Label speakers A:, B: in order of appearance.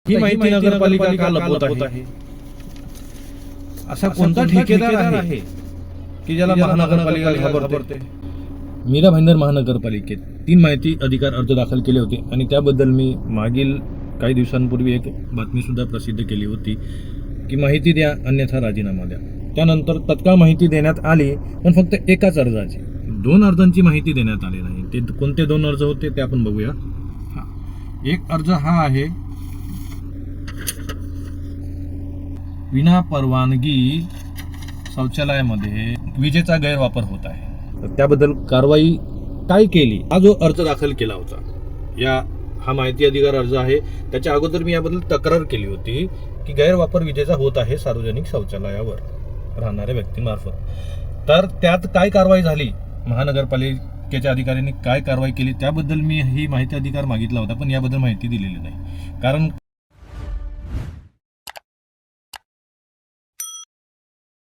A: ही माहिती नगरपालिका का लपवत आहे? असा कोणता ठेकेदार आहे की ज्याला महानगरपालिका घाबरते? मीरा भाईंदर महानगरपालिकेत 3 माहिती अधिकार अर्ज दाखल केले होते आणि त्याबद्दल मी मागील काही दिवसांपूर्वी एक बातमी सुद्धा प्रसिद्ध केली होती की माहिती द्या अन्यथा राजीनामा द्या. त्यानंतर तत्काळ माहिती देण्यात आली, पण फक्त एकाच अर्जाची. 2 अर्जांची माहिती देण्यात आली नाही. ते कोणते 2 अर्ज होते ते आपण बघूया. एक अर्ज हा आहे, विना परवानगी शौचालयामध्ये विजेचा गैरवापर होत आहे, तर त्याबद्दल कारवाई काय केली, हा जो अर्ज दाखल केला होता, हा माहिती अधिकार अर्ज आहे. त्याच्या अगोदर मी याबद्दल तक्रार केली होती की गैरवापर विजेचा होत आहे सार्वजनिक शौचालयावर राहणाऱ्या व्यक्तींमार्फत. तर त्यात काय कारवाई झाली, महानगरपालिकेच्या अधिकाऱ्यांनी काय कारवाई केली, त्याबद्दल मी ही माहिती अधिकार मागितला होता, पण याबद्दल माहिती दिलेली नाही. कारण